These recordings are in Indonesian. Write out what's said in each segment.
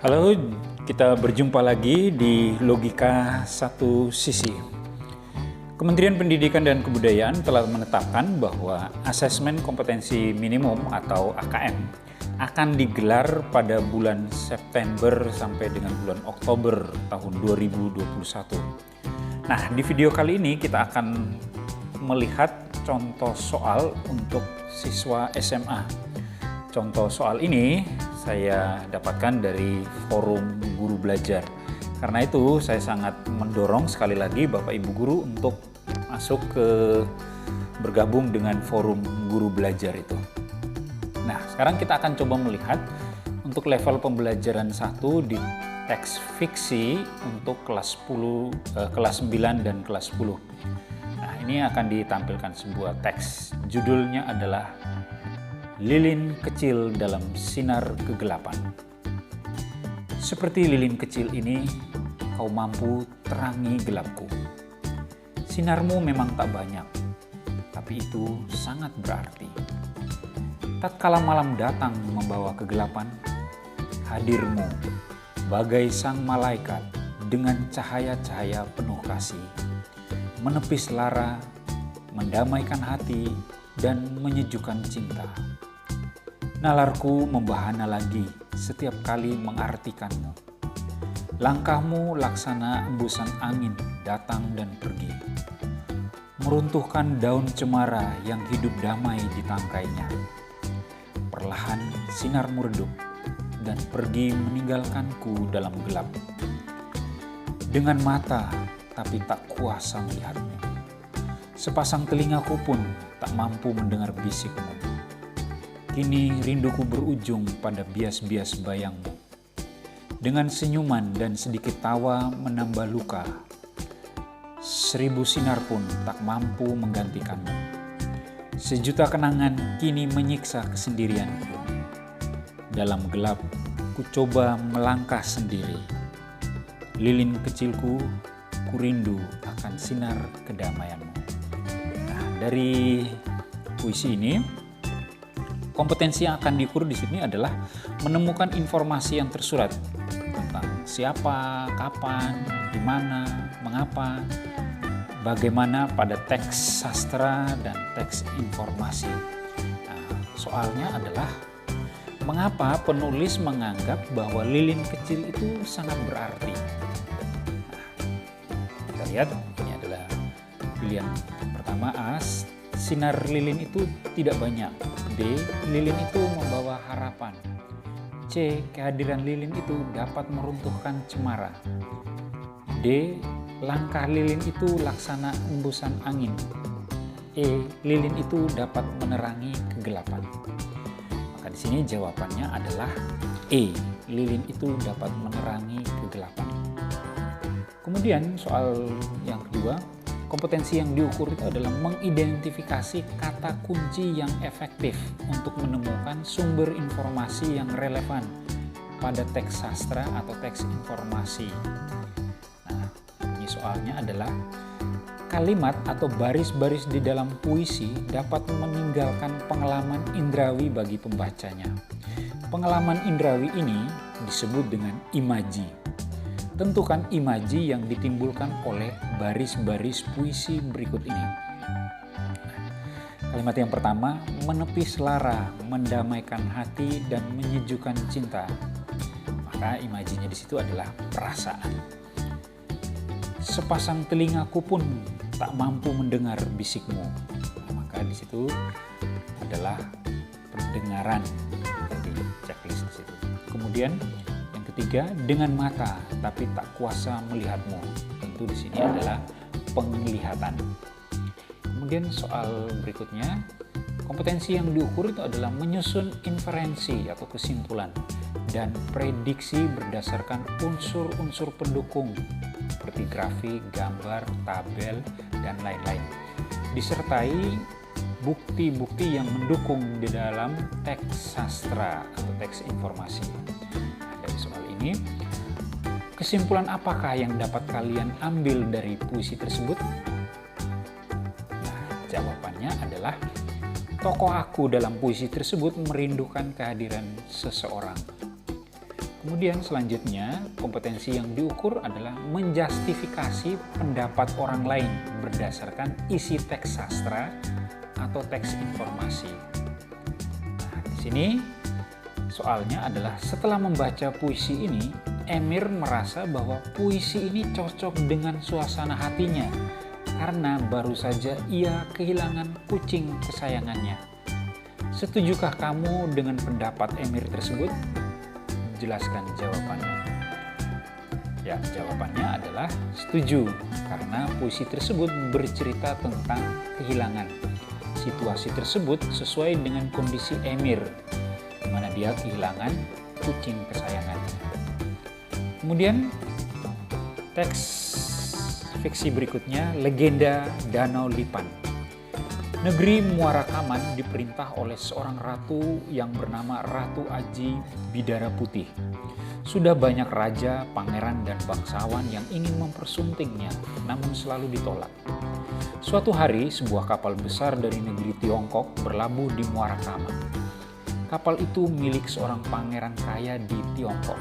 Halo, kita berjumpa lagi di Logika Satu Sisi. Kementerian Pendidikan dan Kebudayaan telah menetapkan bahwa Asesmen Kompetensi Minimum atau AKM akan digelar pada bulan September sampai dengan bulan Oktober tahun 2021. Nah, di video kali ini kita akan melihat contoh soal untuk siswa SMA. Contoh soal ini saya dapatkan dari forum guru belajar. Karena itu saya sangat mendorong sekali lagi Bapak Ibu guru untuk masuk ke bergabung dengan forum guru belajar itu. Nah, sekarang kita akan coba melihat untuk level pembelajaran 1 di teks fiksi untuk kelas 9 dan kelas 10. Nah, ini akan ditampilkan sebuah teks. Judulnya adalah Lilin Kecil Dalam Sinar Kegelapan. Seperti lilin kecil ini, kau mampu terangi gelapku. Sinarmu memang tak banyak, tapi itu sangat berarti. Tatkala malam datang membawa kegelapan, hadirmu bagai sang malaikat dengan cahaya-cahaya penuh kasih, menepis lara, mendamaikan hati, dan menyejukkan cinta. Nalarku membahana lagi setiap kali mengartikanmu. Langkahmu laksana embusan angin datang dan pergi, meruntuhkan daun cemara yang hidup damai di tangkainya. Perlahan sinarmu redup dan pergi meninggalkanku dalam gelap. Dengan mata tapi tak kuasa melihatmu. Sepasang telingaku pun tak mampu mendengar bisikmu. Kini rinduku berujung pada bias-bias bayangmu. Dengan senyuman dan sedikit tawa menambah luka. 1000 sinar pun tak mampu menggantikanmu. Sejuta kenangan kini menyiksa kesendirianku. Dalam gelap, ku coba melangkah sendiri. Lilin kecilku, ku rindu akan sinar kedamaianmu. Nah, dari puisi ini, kompetensi yang akan diukur di sini adalah menemukan informasi yang tersurat tentang siapa, kapan, di mana, mengapa, bagaimana pada teks sastra dan teks informasi. Nah, soalnya adalah mengapa penulis menganggap bahwa lilin kecil itu sangat berarti. Nah, kita lihat ini adalah pilihan pertama A. Sinar lilin itu tidak banyak. D. Lilin itu membawa harapan. C. Kehadiran lilin itu dapat meruntuhkan cemara. D. Langkah lilin itu laksana embusan angin. E. Lilin itu dapat menerangi kegelapan. Maka di sini jawabannya adalah E. Lilin itu dapat menerangi kegelapan. Kemudian soal yang kedua, kompetensi yang diukur itu adalah mengidentifikasi kata kunci yang efektif untuk menemukan sumber informasi yang relevan pada teks sastra atau teks informasi. Nah, ini soalnya adalah kalimat atau baris-baris di dalam puisi dapat meninggalkan pengalaman indrawi bagi pembacanya. Pengalaman indrawi ini disebut dengan imaji. Tentukan imaji yang ditimbulkan oleh baris-baris puisi berikut ini. Kalimat yang pertama, menepis lara, mendamaikan hati, dan menyejukkan cinta. Maka imajinya di situ adalah perasaan. Sepasang telingaku pun tak mampu mendengar bisikmu. Maka di situ adalah pendengaran di checklist di situ. Kemudian ketiga, dengan mata tapi tak kuasa melihatmu. Tentu di sini adalah penglihatan. Kemudian soal berikutnya, kompetensi yang diukur itu adalah menyusun inferensi atau kesimpulan dan prediksi berdasarkan unsur-unsur pendukung seperti grafik, gambar, tabel, dan lain-lain. Disertai bukti-bukti yang mendukung di dalam teks sastra atau teks informasi. Soal ini, kesimpulan apakah yang dapat kalian ambil dari puisi tersebut? Nah, jawabannya adalah tokoh aku dalam puisi tersebut merindukan kehadiran seseorang. Kemudian selanjutnya, kompetensi yang diukur adalah menjustifikasi pendapat orang lain berdasarkan isi teks sastra atau teks informasi. Nah, di sini soalnya adalah setelah membaca puisi ini, Emir merasa bahwa puisi ini cocok dengan suasana hatinya karena baru saja ia kehilangan kucing kesayangannya. Setujukah kamu dengan pendapat Emir tersebut? Jelaskan jawabannya. Ya, jawabannya adalah setuju karena puisi tersebut bercerita tentang kehilangan. Situasi tersebut sesuai dengan kondisi Emir, di mana dia kehilangan kucing kesayangannya. Kemudian teks fiksi berikutnya, Legenda Danau Lipan. Negeri Muara Kaman diperintah oleh seorang ratu yang bernama Ratu Aji Bidara Putih. Sudah banyak raja, pangeran, dan bangsawan yang ingin mempersuntingnya, namun selalu ditolak. Suatu hari, sebuah kapal besar dari negeri Tiongkok berlabuh di Muara Kaman. Kapal itu milik seorang pangeran kaya di Tiongkok.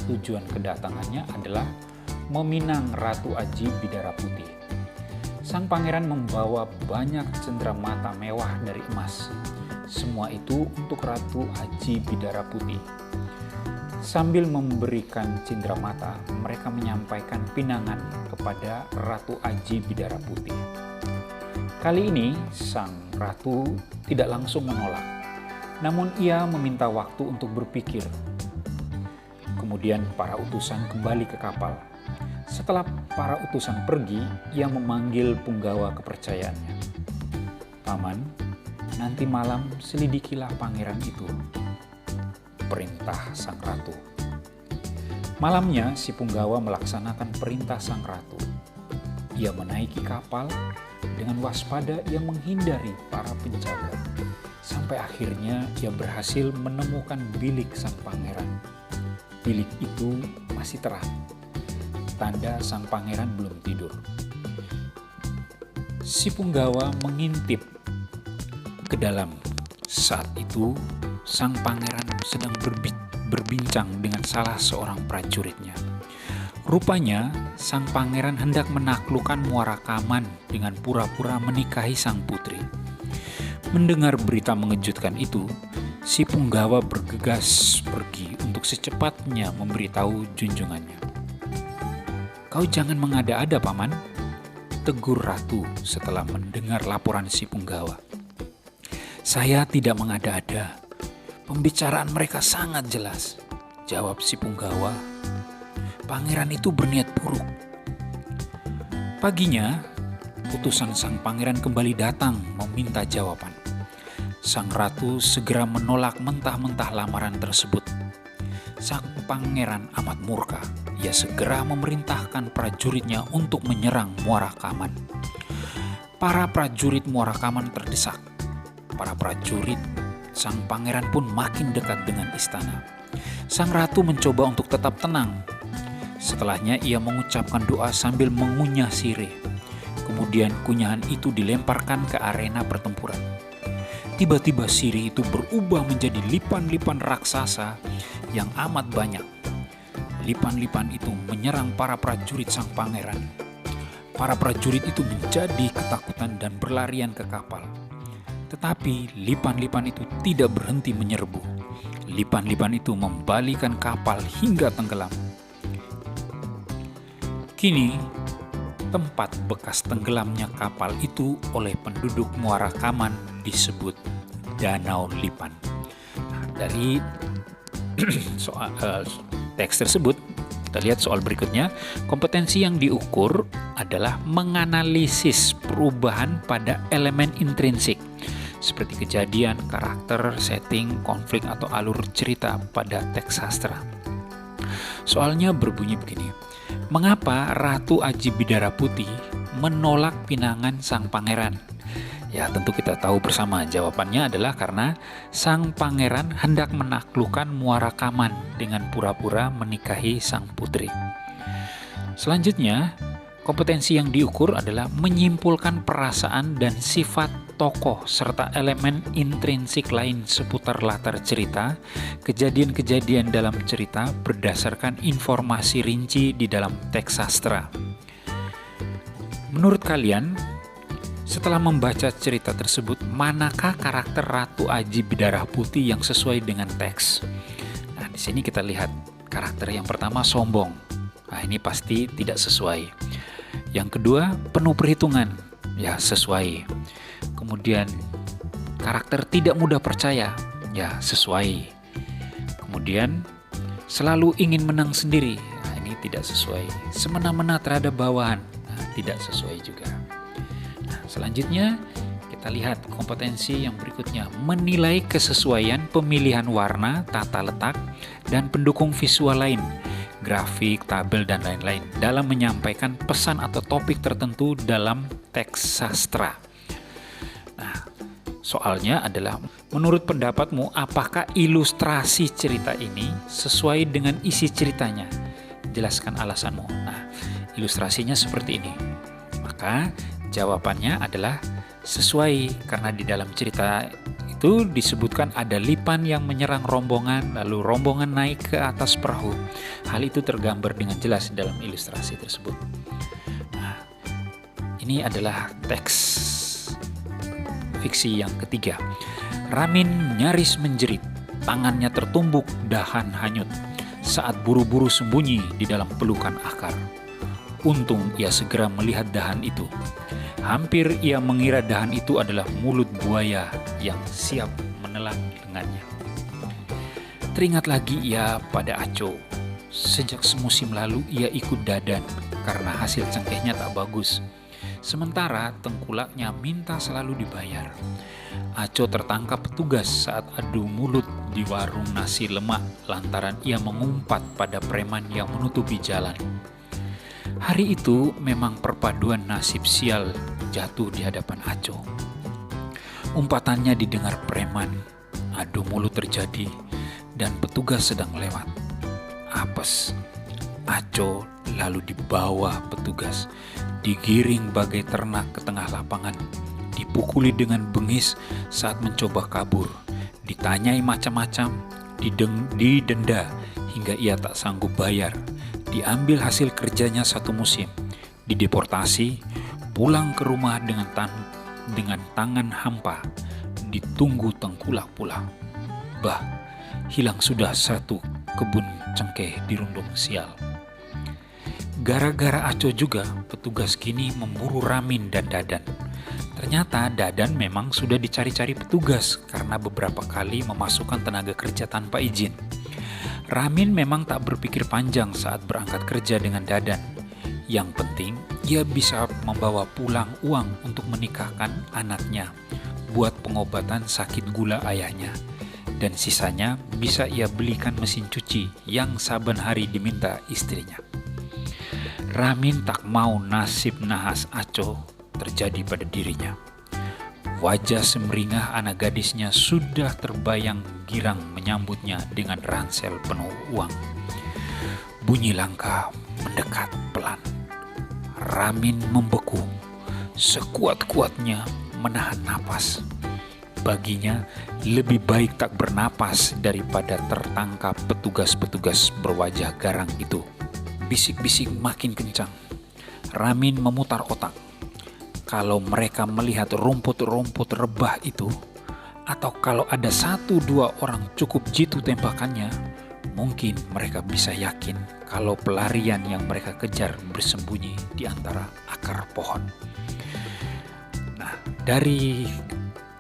Tujuan kedatangannya adalah meminang Ratu Aji Bidara Putih. Sang pangeran membawa banyak cenderamata mewah dari emas. Semua itu untuk Ratu Aji Bidara Putih. Sambil memberikan cenderamata, mereka menyampaikan pinangan kepada Ratu Aji Bidara Putih. Kali ini, sang ratu tidak langsung menolak, namun ia meminta waktu untuk berpikir. Kemudian para utusan kembali ke kapal. Setelah para utusan pergi, ia memanggil punggawa kepercayaannya. Paman, nanti malam selidikilah pangeran itu, perintah sang ratu. Malamnya si punggawa melaksanakan perintah sang ratu. Ia menaiki kapal dengan waspada, ia menghindari para penjaga. Sampai akhirnya ia berhasil menemukan bilik sang pangeran. Bilik itu masih terang. Tanda sang pangeran belum tidur. Si punggawa mengintip ke dalam. Saat itu, sang pangeran sedang berbincang dengan salah seorang prajuritnya. Rupanya, sang pangeran hendak menaklukkan Muara Kaman dengan pura-pura menikahi sang putri. Mendengar berita mengejutkan itu, si punggawa bergegas pergi untuk secepatnya memberitahu junjungannya. "Kau jangan mengada-ada, Paman," tegur ratu setelah mendengar laporan si punggawa. "Saya tidak mengada-ada. Pembicaraan mereka sangat jelas," jawab si punggawa. "Pangeran itu berniat buruk." Paginya, utusan sang pangeran kembali datang meminta jawaban. Sang ratu segera menolak mentah-mentah lamaran tersebut. Sang pangeran amat murka. Ia segera memerintahkan prajuritnya untuk menyerang Muara Kaman. Para prajurit Muara Kaman terdesak. Para prajurit sang pangeran pun makin dekat dengan istana. Sang ratu mencoba untuk tetap tenang. Setelahnya ia mengucapkan doa sambil mengunyah sirih. Kemudian kunyahan itu dilemparkan ke arena pertempuran. Tiba-tiba sirih itu berubah menjadi lipan-lipan raksasa yang amat banyak. Lipan-lipan itu menyerang para prajurit sang pangeran. Para prajurit itu menjadi ketakutan dan berlarian ke kapal. Tetapi lipan-lipan itu tidak berhenti menyerbu. Lipan-lipan itu membalikan kapal hingga tenggelam. Kini, tempat bekas tenggelamnya kapal itu oleh penduduk Muara Kaman disebut Danau Lipan. Nah, dari teks tersebut, kita lihat soal berikutnya. Kompetensi yang diukur adalah menganalisis perubahan pada elemen intrinsik, seperti kejadian, karakter, setting, konflik, atau alur cerita pada teks sastra. Soalnya berbunyi begini. Mengapa Ratu Aji Bidara Putih menolak pinangan sang pangeran? Ya, tentu kita tahu bersama jawabannya adalah karena sang pangeran hendak menaklukkan Muara Kaman dengan pura-pura menikahi sang putri. Selanjutnya, kompetensi yang diukur adalah menyimpulkan perasaan dan sifat tokoh serta elemen intrinsik lain seputar latar cerita, kejadian-kejadian dalam cerita berdasarkan informasi rinci di dalam teks sastra. Menurut kalian, setelah membaca cerita tersebut, manakah karakter Ratu Aji Bidarah Putih yang sesuai dengan teks? Nah, di sini kita lihat karakter yang pertama sombong. Nah, ini pasti tidak sesuai. Yang kedua, penuh perhitungan. Ya, sesuai. Kemudian karakter tidak mudah percaya. Ya, sesuai. Kemudian selalu ingin menang sendiri. Nah, ini tidak sesuai. Semena-mena terhadap bawahan. Nah, tidak sesuai juga. Selanjutnya, kita lihat kompetensi yang berikutnya. Menilai kesesuaian pemilihan warna, tata letak, dan pendukung visual lain, grafik, tabel, dan lain-lain dalam menyampaikan pesan atau topik tertentu dalam teks sastra. Nah, soalnya adalah, menurut pendapatmu, apakah ilustrasi cerita ini sesuai dengan isi ceritanya? Jelaskan alasanmu. Nah, ilustrasinya seperti ini. Maka jawabannya adalah sesuai, karena di dalam cerita itu disebutkan ada lipan yang menyerang rombongan, lalu rombongan naik ke atas perahu. Hal itu tergambar dengan jelas dalam ilustrasi tersebut. Nah, ini adalah teks fiksi yang ketiga. Ramin nyaris menjerit, tangannya tertumbuk, dahan hanyut saat buru-buru sembunyi di dalam pelukan akar. Untung ia segera melihat dahan itu. Hampir ia mengira dahan itu adalah mulut buaya yang siap menelan lengannya. Teringat lagi ia pada Aco. Sejak semusim lalu ia ikut Dadan karena hasil cengkehnya tak bagus. Sementara tengkulaknya minta selalu dibayar. Aco tertangkap petugas saat adu mulut di warung nasi lemak lantaran ia mengumpat pada preman yang menutupi jalan. Hari itu memang perpaduan nasib sial jatuh di hadapan Aco. Umpatannya didengar preman, adu mulut terjadi, dan petugas sedang lewat. Apes, Aco lalu dibawa petugas, digiring bagai ternak ke tengah lapangan, dipukuli dengan bengis saat mencoba kabur, ditanyai macam-macam, didenda hingga ia tak sanggup bayar, diambil hasil kerjanya satu musim, dideportasi, pulang ke rumah dengan tangan hampa, ditunggu tengkulak pula. Bah, hilang sudah satu kebun cengkeh dirundung sial. Gara-gara Aco juga, petugas kini memburu Ramin dan Dadan. Ternyata Dadan memang sudah dicari-cari petugas karena beberapa kali memasukkan tenaga kerja tanpa izin. Ramin memang tak berpikir panjang saat berangkat kerja dengan Dadan. Yang penting, ia bisa membawa pulang uang untuk menikahkan anaknya, buat pengobatan sakit gula ayahnya. Dan sisanya bisa ia belikan mesin cuci yang saben hari diminta istrinya. Ramin tak mau nasib nahas Aco terjadi pada dirinya. Wajah semeringah anak gadisnya sudah terbayang girang menyambutnya dengan ransel penuh uang. Bunyi langkah mendekat pelan. Ramin membeku, sekuat-kuatnya menahan napas. Baginya lebih baik tak bernapas daripada tertangkap petugas-petugas berwajah garang itu. Bisik-bisik makin kencang. Ramin memutar otak. Kalau mereka melihat rumput-rumput rebah itu, atau kalau ada 1-2 orang cukup jitu tembakannya, mungkin mereka bisa yakin kalau pelarian yang mereka kejar bersembunyi di antara akar pohon. Nah, dari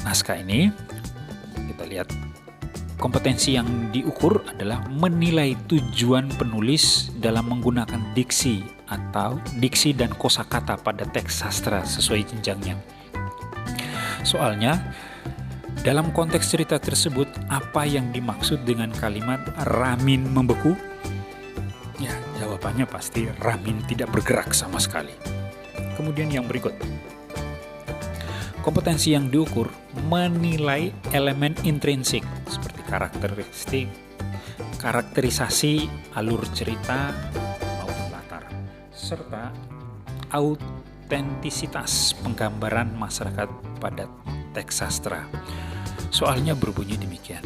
naskah ini kita lihat kompetensi yang diukur adalah menilai tujuan penulis dalam menggunakan diksi dan kosakata pada teks sastra sesuai jenjangnya. Soalnya, dalam konteks cerita tersebut, apa yang dimaksud dengan kalimat Ramin membeku? Ya, jawabannya pasti Ramin tidak bergerak sama sekali. Kemudian yang berikut. Kompetensi yang diukur menilai elemen intrinsik seperti karakterisasi, alur cerita, maupun latar, serta autentisitas penggambaran masyarakat pada teks sastra. Soalnya berbunyi demikian.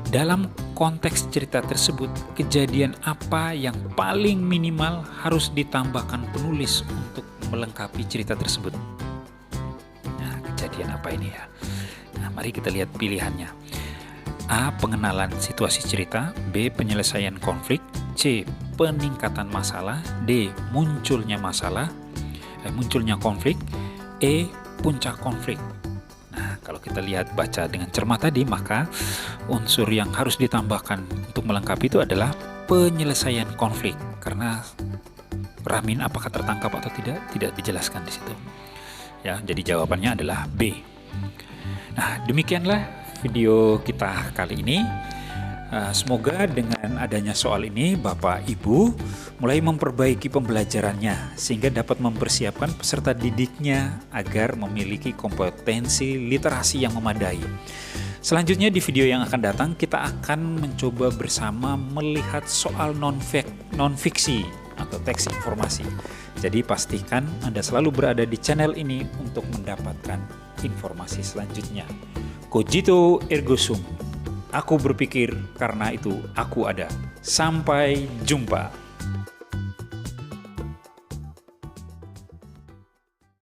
Dalam konteks cerita tersebut, kejadian apa yang paling minimal harus ditambahkan penulis untuk melengkapi cerita tersebut? Nah, kejadian apa ini ya? Nah, mari kita lihat pilihannya. A. Pengenalan situasi cerita. B. Penyelesaian konflik. C. Peningkatan masalah. D. Munculnya konflik. E. Puncak konflik. Nah, kalau kita lihat baca dengan cermat tadi, maka unsur yang harus ditambahkan untuk melengkapi itu adalah penyelesaian konflik. Karena Ramin apakah tertangkap atau tidak dijelaskan di situ. Ya, jadi jawabannya adalah B. Nah, demikianlah video kita kali ini. Semoga dengan adanya soal ini Bapak Ibu mulai memperbaiki pembelajarannya sehingga dapat mempersiapkan peserta didiknya agar memiliki kompetensi literasi yang memadai. Selanjutnya di video yang akan datang kita akan mencoba bersama melihat soal non-fiksi atau teks informasi. Jadi pastikan Anda selalu berada di channel ini untuk mendapatkan informasi selanjutnya. Cogito ergo sum. Aku berpikir, karena itu aku ada. Sampai jumpa.